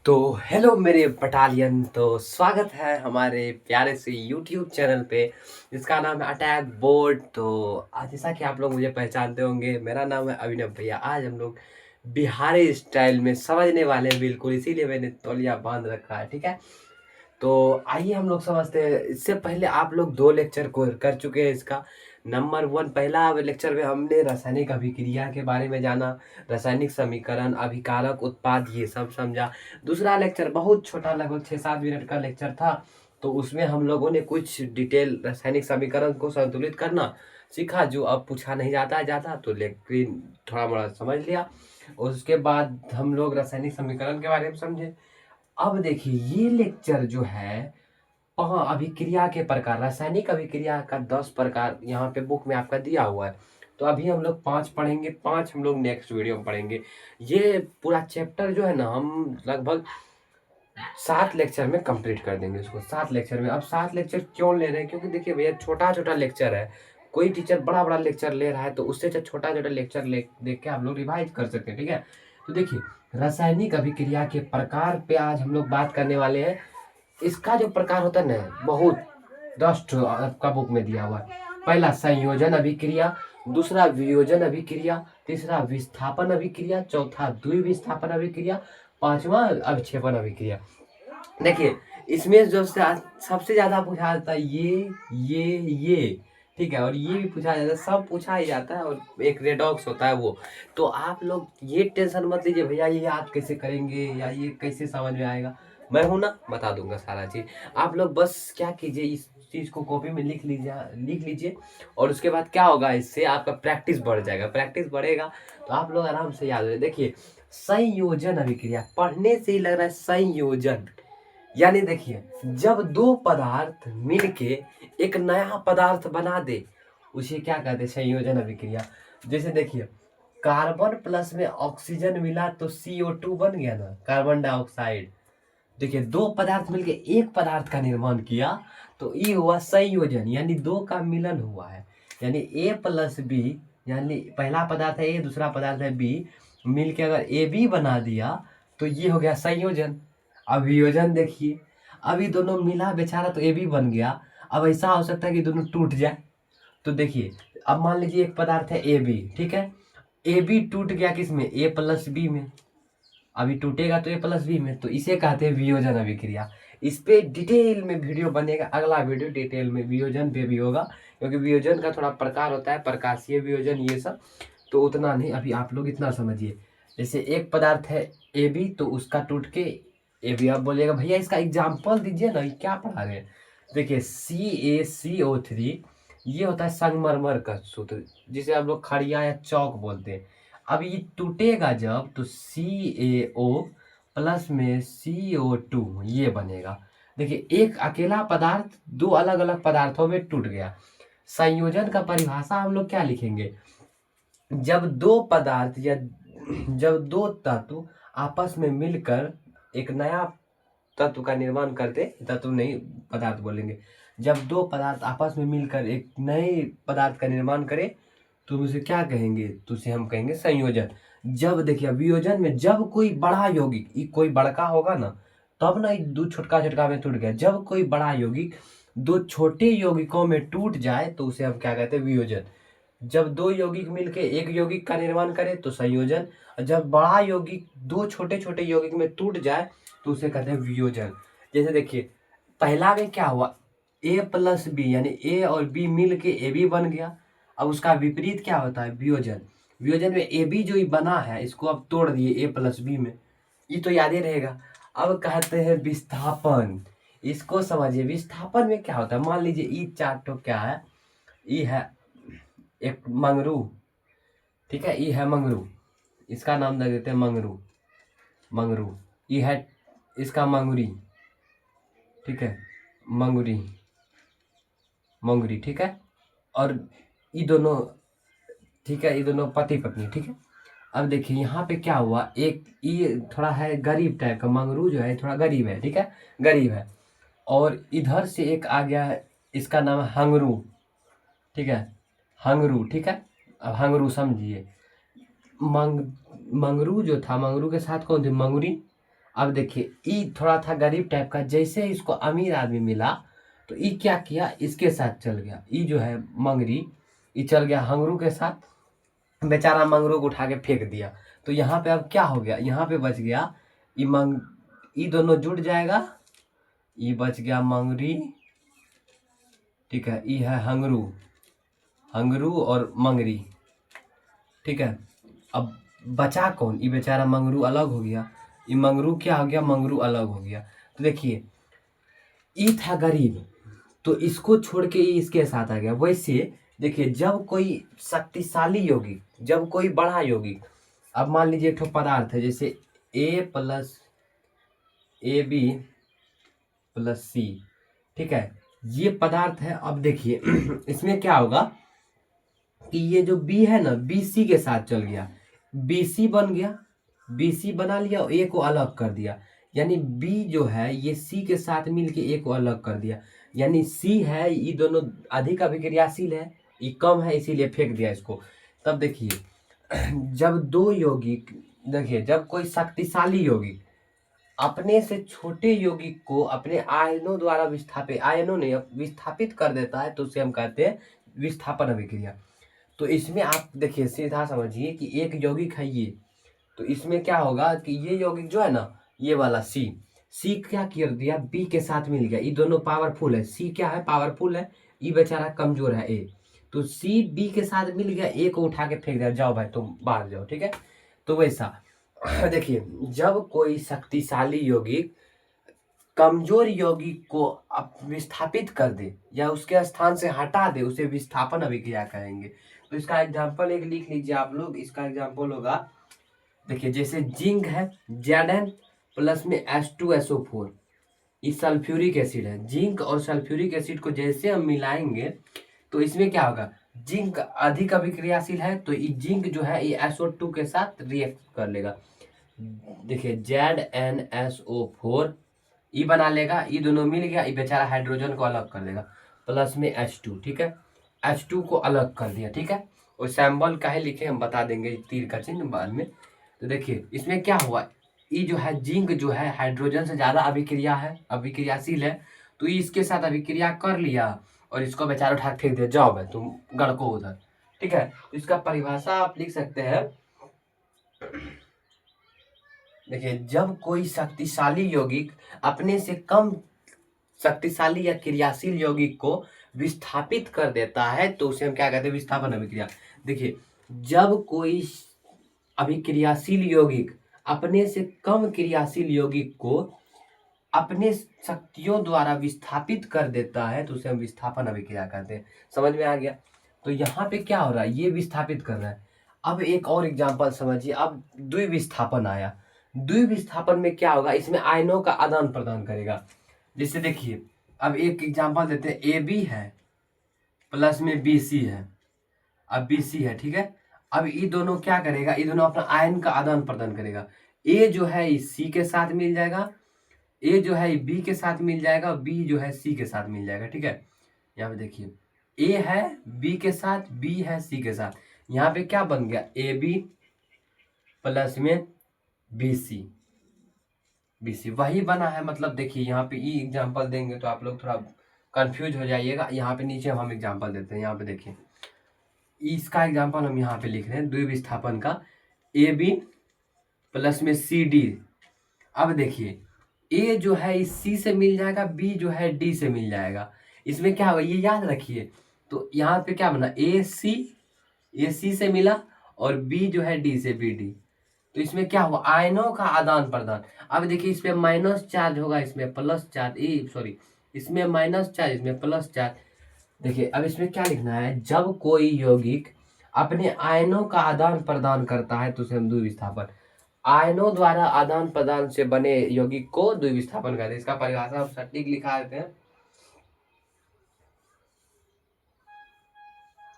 तो हेलो मेरे बटालियन। तो स्वागत है हमारे प्यारे से यूट्यूब चैनल पे जिसका नाम है अटैक बोर्ड। तो जैसा कि आप लोग मुझे पहचानते होंगे, मेरा नाम है अभिनव भैया। आज हम लोग बिहारी स्टाइल में समझने वाले हैं बिल्कुल, इसीलिए मैंने तौलिया बांध रखा है। ठीक है, तो आइए हम लोग समझते हैं। इससे पहले आप लोग दो लेक्चर को कर चुके हैं। इसका नंबर 1 पहला लेक्चर में हमने रासायनिक अभिक्रिया के बारे में जाना, रासायनिक समीकरण, अभिकारक, उत्पाद, ये सब समझा। दूसरा लेक्चर बहुत छोटा, लगभग 6-7 मिनट का लेक्चर था। तो उसमें हम लोगों ने कुछ डिटेल रासायनिक समीकरण को संतुलित करना सीखा, जो अब पूछा नहीं जाता है ज़्यादा, तो लेकिन थोड़ा मोड़ा समझ लिया। और उसके बाद हम लोग रासायनिक समीकरण के बारे में समझे। अब देखिए ये लेक्चर जो है, हाँ, अभिक्रिया के प्रकार, रासायनिक अभिक्रिया का 10 प्रकार यहाँ पे बुक में आपका दिया हुआ है। तो अभी हम लोग 5 पढ़ेंगे, 5 हम लोग नेक्स्ट वीडियो में पढ़ेंगे। ये पूरा चैप्टर जो है ना, हम लगभग 7 लेक्चर में कंप्लीट कर देंगे उसको, 7 लेक्चर में। अब 7 लेक्चर क्यों ले रहे हैं? क्योंकि देखिए भैया, छोटा छोटा लेक्चर है। कोई टीचर बड़ा बड़ा लेक्चर ले रहा है, तो उससे छोटा छोटा लेक्चर ले देख के आप लोग रिवाइज कर सकते हैं। ठीक है, तो देखिए रासायनिक अभिक्रिया के प्रकार पे आज हम लोग बात करने वाले हैं। इसका जो प्रकार होता है ना, बहुत 10 ठो आपका बुक में दिया हुआ है। पहला संयोजन अभिक्रिया, दूसरा वियोजन अभिक्रिया, तीसरा विस्थापन अभिक्रिया, चौथा द्विविस्थापन अभिक्रिया, पांचवा अभिक्षेपण अभिक्रिया। देखिए इसमें जो सबसे ज्यादा पूछा जाता है ये, ठीक है, और ये भी पूछा जाता है, सब पूछा ही जाता है। और एक रेडॉक्स होता है वो। तो आप लोग ये टेंशन मत लीजिए भैया, ये याद कैसे करेंगे या ये कैसे समझ में आएगा। मैं हूं ना, बता दूंगा सारा चीज। आप लोग बस क्या कीजिए, इस चीज को कॉपी में लिख लीजिए। और उसके बाद क्या होगा, इससे आपका प्रैक्टिस बढ़ जाएगा। प्रैक्टिस बढ़ेगा तो आप लोग आराम से याद हो। देखिए संयोजन अभिक्रिया पढ़ने से ही लग रहा है संयोजन, यानी देखिए जब दो पदार्थ मिलके एक नया पदार्थ बना दे, उसे क्या कहते हैं? संयोजन अभिक्रिया। जैसे देखिए कार्बन प्लस में ऑक्सीजन मिला तो CO2 बन गया ना, कार्बन डाइऑक्साइड। देखिए दो पदार्थ मिलके एक पदार्थ का निर्माण किया, तो ये हुआ संयोजन, यानी दो का मिलन हुआ है। यानी A+B, यानी पहला पदार्थ है A, दूसरा पदार्थ है B, मिलके अगर AB बना दिया तो ये हो गया संयोजन। अब वियोजन देखिए, अभी दोनों मिला बेचारा तो AB बन गया। अब ऐसा हो सकता है कि दोनों टूट जाए। तो देखिए अब मान लीजिए एक पदार्थ है AB, ठीक है, AB टूट गया किसमें? A+B में। अभी टूटेगा तो A+B में, तो इसे कहते हैं वियोजन अभिक्रिया। इस पे डिटेल में वीडियो बनेगा, अगला वीडियो डिटेल में वियोजन पे भी होगा। क्योंकि वियोजन का थोड़ा प्रकार होता है, प्रकाशीय वियोजन ये सब, तो उतना नहीं, अभी आप लोग इतना समझिए। जैसे एक पदार्थ है AB, तो उसका टूट के AB। आप बोलिएगा भैया इसका एग्जाम्पल दीजिए ना, ये क्या पढ़ा रहे हैं? देखिए CaCO3, ये होता है संगमरमर का सूत्र, जिसे आप लोग खड़िया या चौक बोलते हैं। अब ये टूटेगा जब, तो CaO प्लस में CO2 ये बनेगा। देखिए एक अकेला पदार्थ दो अलग अलग पदार्थों में टूट गया। संयोजन का परिभाषा हम लोग क्या लिखेंगे? जब दो पदार्थ या जब दो तत्व आपस में मिलकर एक नया तत्व का निर्माण करते, तत्व नहीं पदार्थ बोलेंगे, जब दो पदार्थ आपस में मिलकर एक नए पदार्थ का निर्माण करे तो उसे क्या कहेंगे? तो उसे हम कहेंगे संयोजन। जब देखिए वियोजन में जब कोई बड़ा यौगिक, कोई बड़का होगा ना, तब ना दो छोटका छोटका में टूट गया। जब कोई बड़ा यौगिक दो छोटे यौगिकों में टूट जाए तो उसे हम क्या कहते हैं? वियोजन। जब दो यौगिक मिलके एक यौगिक का निर्माण करे तो संयोजन। और जब बड़ा यौगिक दो छोटे छोटे यौगिक में टूट जाए तो उसे कहते हैं वियोजन। जैसे देखिए पहला में क्या हुआ, A+B, यानी A और B मिल के AB बन गया। अब उसका विपरीत क्या होता है? वियोजन। वियोजन में AB जो ही बना है, इसको अब तोड़ दिए A+B में, ये तो याद ही रहेगा। अब कहते हैं विस्थापन। इसको समझिए, विस्थापन में क्या होता है? मान लीजिए ई चार तो क्या है, ई है एक मंगरू, ठीक है, ई है मंगरू, इसका नाम दे देते हैं मंगरू। मंगरू, ई है इसका मंगुरी, ठीक है, मंगुरी, मंगुरी, ठीक है। और ये दोनों, ठीक है, ये दोनों पति पत्नी, ठीक है। अब देखिए यहाँ पे क्या हुआ, एक ये थोड़ा है गरीब टाइप का, मंगरू जो है थोड़ा गरीब है, ठीक है, गरीब है। और इधर से एक आ गया है, इसका नाम है हंगरू, ठीक है, हंगरू, ठीक है। अब हंगरू समझिए, मंगरू जो था, मंगरू के साथ कौन थी? मंगुरी। अब देखिए ई थोड़ा था गरीब टाइप का, जैसे इसको अमीर आदमी मिला तो ई क्या किया, इसके साथ चल गया। ई जो है मंगरी, ई चल गया हंगरू के साथ, बेचारा मंगरू को उठा के फेंक दिया। तो यहाँ पे अब क्या हो गया, यहाँ पे बच गया ई दोनों जुड़ जाएगा, ई बच गया मंगरी, ठीक है, ई है हंगरू, हंगरू और मंगरी, ठीक है। अब बचा कौन, ये बेचारा मंगरू अलग हो गया, ये मंगरू क्या हो गया, मंगरू अलग हो गया। तो देखिए ये था गरीब, तो इसको छोड़ के ये इसके साथ आ गया। वैसे देखिए जब कोई शक्तिशाली योगी, जब कोई बड़ा योगी, अब मान लीजिए एक ठो पदार्थ है जैसे ए प्लस ए बी प्लस सी, ठीक है, ये पदार्थ है। अब देखिए इसमें क्या होगा कि ये जो बी है ना, बी सी के साथ चल गया, बी सी बन गया, बी सी बना लिया और ए को अलग कर दिया, यानी बी जो है ये सी के साथ मिलके ए को अलग कर दिया, यानी सी है ये दोनों अधिक अभिक्रियाशील है, ये कम है इसीलिए फेंक दिया इसको। तब देखिए जब दो यौगिक, देखिए जब कोई शक्तिशाली यौगिक अपने से छोटे यौगिक को अपने आयनों द्वारा विस्थापित, आयनों ने विस्थापित कर देता है, तो उसे हम कहते हैं विस्थापन अभिक्रिया। तो इसमें आप देखिए सीधा समझिए कि एक यौगिक है ये, तो इसमें क्या होगा कि ये यौगिक जो है ना, ये वाला सी क्या कर दिया, बी के साथ मिल गया, ये दोनों पावरफुल है, सी क्या है, पावरफुल है, ये बेचारा कमजोर है ए, तो सी बी के साथ मिल गया, ए को उठा के फेंक दिया, जाओ भाई तुम बाहर जाओ, ठीक है। तो वैसा देखिए जब कोई शक्तिशाली यौगिक कमजोर यौगिक को विस्थापित कर दे या उसके स्थान से हटा दे, उसे विस्थापन अभिक्रिया कहेंगे। तो इसका एग्जाम्पल एक लिख लीजिए आप लोग, इसका एग्जाम्पल होगा, देखिए जैसे जिंक है Zn प्लस में H2SO4, ये सल्फ्यूरिक एसिड है। जिंक और सल्फ्यूरिक एसिड को जैसे हम मिलाएंगे तो इसमें क्या होगा, जिंक अधिक अभिक्रियाशील है, तो ये जिंक जो है ये SO2 के साथ रिएक्ट कर लेगा। देखिए ZnSO4 ई बना लेगा, ई दोनों मिल गया, ये बेचारा हाइड्रोजन को अलग कर देगा, प्लस में H2, ठीक है, H2 को अलग कर दिया, ठीक है। और सैम्बल काहे लिखे हम बता देंगे, तीर का चिन्ह बाद में। तो देखिए इसमें क्या हुआ, ये जो है जिंक जो है हाइड्रोजन से ज़्यादा अभिक्रियाशील है, तो ये इसके साथ अभिक्रिया कर लिया और इसको बेचारा उठा फेंक दिया, जाओ भाई तुम गड़को उधर, ठीक है। तो इसका परिभाषा आप लिख सकते हैं, देखिए जब कोई शक्तिशाली यौगिक अपने से कम शक्तिशाली या क्रियाशील यौगिक को विस्थापित कर देता है, तो उसे हम क्या कहते हैं, विस्थापन अभिक्रिया। देखिए जब कोई अभिक्रियाशील यौगिक अपने से कम क्रियाशील यौगिक को अपने शक्तियों द्वारा विस्थापित कर देता है, तो उसे हम विस्थापन अभिक्रिया कहते हैं। समझ में आ गया। तो यहाँ पे क्या हो रहा है, ये विस्थापित कर रहा है। अब एक और एग्जांपल समझिए, अब द्विविस्थापन आया। द्विविस्थापन में क्या होगा, इसमें आयनों का आदान प्रदान करेगा। जैसे देखिए अब एक एग्जांपल देते हैं, ए बी है प्लस में बी सी है, अब बी सी है, ठीक है। अब ये दोनों क्या करेगा, ये दोनों अपना आयन का आदान प्रदान करेगा। ए जो है इस सी के साथ मिल जाएगा, ए जो है बी के साथ मिल जाएगा, बी जो है सी के साथ मिल जाएगा, ठीक है। यहाँ पे देखिए ए है बी के साथ, बी है सी के साथ, यहाँ पे क्या बन गया, ए बी प्लस में बी सी, बी सी वही बना है। मतलब देखिए यहाँ पे ई एग्जाम्पल देंगे तो आप लोग थोड़ा कंफ्यूज हो जाइएगा। यहाँ पे नीचे हम एग्जाम्पल देते हैं, यहाँ पे देखिए इसका एग्जाम्पल हम यहाँ पे लिख रहे हैं द्विविस्थापन का, ए बी प्लस में सी डी। अब देखिए ए जो है इस सी से मिल जाएगा, बी जो है डी से मिल जाएगा। इसमें क्या होगा ये याद रखिए, तो यहाँ पे क्या बना, ए सी से मिला और बी जो है डी से बी डी, तो इसमें क्या हुआ, आयनों का आदान प्रदान। अब देखिए इसमें माइनस चार्ज होगा, इसमें प्लस चार्ज, इसमें माइनस चार्ज, इसमें प्लस चार्ज। देखिए अब इसमें क्या लिखना है, जब कोई यौगिक अपने आयनों का आदान प्रदान करता है तो उसे हम द्विविस्थापन, आयनों द्वारा आदान प्रदान से बने यौगिक को द्विविस्थापन कहते हैं। इसका परिभाषा हम सटीक लिखा देते हैं।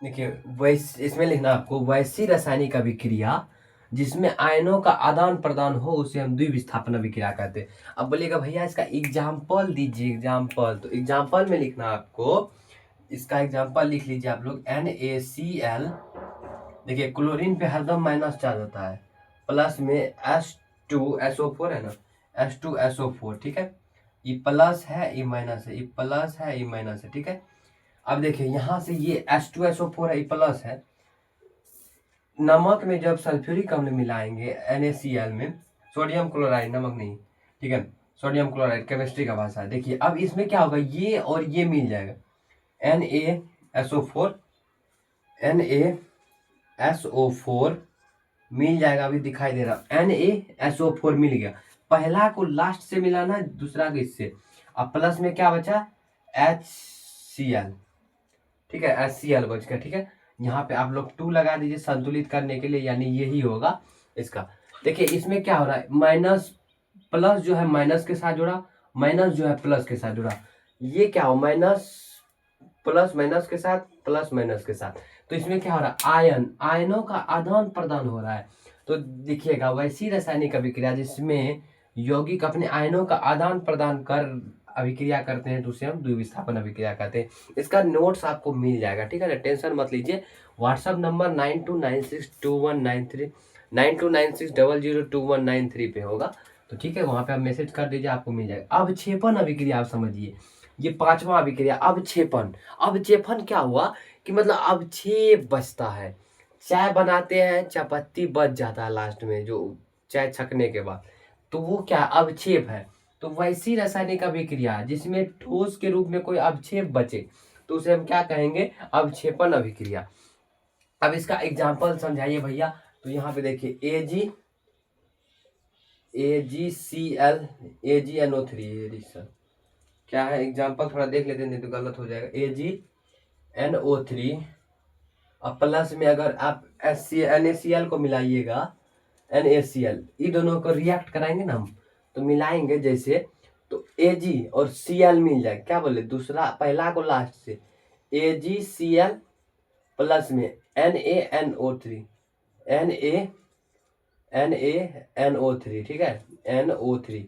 देखिए इसमें लिखना आपको, वैसी रासायनिक अभिक्रिया जिसमें आयनों का आदान प्रदान हो उसे हम द्विविस्थापन अभिक्रिया कहते हैं। अब बोलिएगा भैया इसका एग्जाम्पल दीजिए, एग्जाम्पल, तो एग्जाम्पल में लिखना आपको, इसका एग्जाम्पल लिख लीजिए आप लोग, NaCl। देखिए क्लोरीन पे हरदम माइनस चार्ज होता है, प्लस में H2SO4 है ना, H2SO4, ठीक है। ये प्लस है, ये माइनस है, ये प्लस है, ये माइनस है, ठीक है। अब देखिए यहाँ से ये H2SO4 है, ये प्लस है। नमक में जब सल्फ्यूरिक अम्ल मिलाएंगे NaCl में, सोडियम क्लोराइड, नमक नहीं, ठीक है, सोडियम क्लोराइड केमिस्ट्री का भाषा है। देखिए अब इसमें क्या होगा, ये और ये मिल जाएगा, NaSO4 NaSO4 मिल जाएगा, अभी दिखाई दे रहा, NaSO4 मिल गया। पहला को लास्ट से मिलाना, दूसरा को इससे। अब प्लस में क्या बचा, HCl, ठीक है, HCl बच गया, ठीक है। यहाँ पे आप लोग 2 लगा दीजिए संतुलित करने के लिए, यानी यही होगा इसका। देखिए इसमें क्या हो रहा है, माइनस प्लस जो है माइनस के साथ जुड़ा, माइनस जो है प्लस के साथ जुड़ा। ये क्या हो, माइनस प्लस माइनस के साथ, प्लस माइनस के साथ। तो इसमें क्या हो रहा है, आयनों का आदान प्रदान हो रहा है। तो देखिएगा वैसी रासायनिक अभिक्रिया जिसमें यौगिक अपने आयनों का आदान प्रदान कर अभिक्रिया करते हैं तो उसे हम द्विविस्थापन अभिक्रिया कहते हैं। इसका नोट्स आपको मिल जाएगा, ठीक है ना, टेंशन मत लीजिए। व्हाट्सअप नंबर 92962193 पे होगा, तो ठीक है, वहां पे आप मैसेज कर दीजिए, आपको मिल जाएगा। अवक्षेपण अभिक्रिया आप समझिए, ये 5वां अभिक्रिया अवक्षेपण। अवक्षेपण क्या हुआ कि मतलब अवक्षेप बचता है, चाय बनाते हैं, चायपत्ती बच जाता है लास्ट में, जो चाय छकने के बाद, तो वो क्या अवक्षेप है। तो वैसी रासायनिक अभिक्रिया जिसमें ठोस के रूप में कोई अवक्षेप बचे तो उसे हम क्या कहेंगे, अवक्षेपण अभिक्रिया। अब इसका एग्जाम्पल समझाइए भैया। तो यहाँ पे देखिए AgCl AgNO3, क्या है एग्जाम्पल, थोड़ा देख लेते हैं नहीं तो गलत हो जाएगा। AgNO3, अब प्लस में अगर आप NaCl को मिलाइएगा, NaCl, ये दोनों को रिएक्ट कराएंगे ना हम, तो मिलाएंगे जैसे, तो Ag और Cl मिल जाए, क्या बोले, दूसरा पहला को लास्ट से, AgCl प्लस में NaNO3 NaNO3, ठीक है, NO3,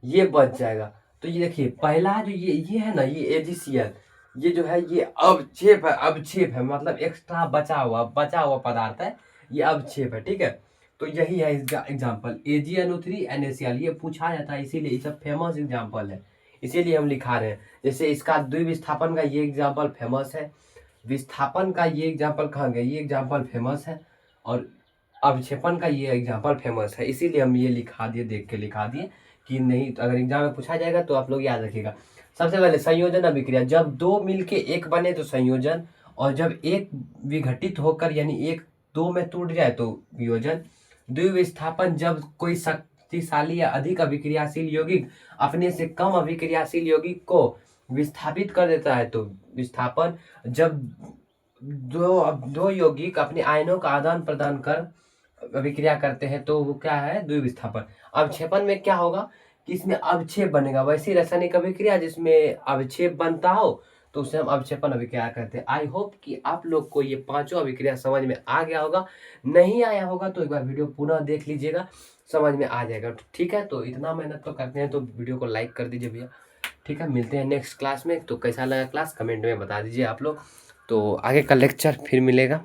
ये बच जाएगा। तो ये देखिए पहला जो ये है ना, ये AgCl, ये जो है ये अवक्षेप है, अवक्षेप है मतलब एक्स्ट्रा बचा हुआ पदार्थ है, ये अवक्षेप है, ठीक है। तो यही है इसका एग्जाम्पल, AgNO3 NaCl, ये पूछा जाता है इसीलिए, ये सब फेमस एग्जाम्पल है, इसीलिए हम लिखा रहे हैं। जैसे इसका द्विविस्थापन का ये एग्जाम्पल फेमस है, विस्थापन का ये एग्जाम्पल कहाँ गया, ये एग्जाम्पल फेमस है, और अवक्षेपण का ये एग्जाम्पल फेमस है, इसीलिए हम ये लिखा दिए, देख के लिखा दिए कि नहीं, तो अगर एग्जाम में पूछा जाएगा तो आप लोग याद रखिएगा। सबसे पहले संयोजन अभिक्रिया, जब 2 मिलके एक बने तो संयोजन, और जब एक विघटित होकर यानी एक 2 में टूट जाए तो वियोजन। द्विविस्थापन, जब कोई शक्तिशाली या अधिक अभिक्रियाशील यौगिक अपने से कम अभिक्रियाशील यौगिक को विस्थापित कर देता है तो विस्थापन। जब दो यौगिक अपने आयनों का आदान प्रदान कर अभिक्रिया करते हैं तो वो क्या है, द्विविस्थापन। अवक्षेपण में क्या होगा कि इसमें अवक्षेप बनेगा, वैसी रासायनिक अभिक्रिया जिसमें अवक्षेप बनता हो तो उसे हम अवक्षेपण अभिक्रिया करते हैं। आई होप कि आप लोग को ये 5 अभिक्रिया समझ में आ गया होगा, नहीं आया होगा तो एक बार वीडियो पुनः देख लीजिएगा, समझ में आ जाएगा, ठीक है। तो इतना मेहनत तो करते हैं तो वीडियो को लाइक कर दीजिए भैया, ठीक है। मिलते हैं नेक्स्ट क्लास में, तो कैसा लगा क्लास कमेंट में बता दीजिए आप लोग। तो आगे का लेक्चर फिर मिलेगा।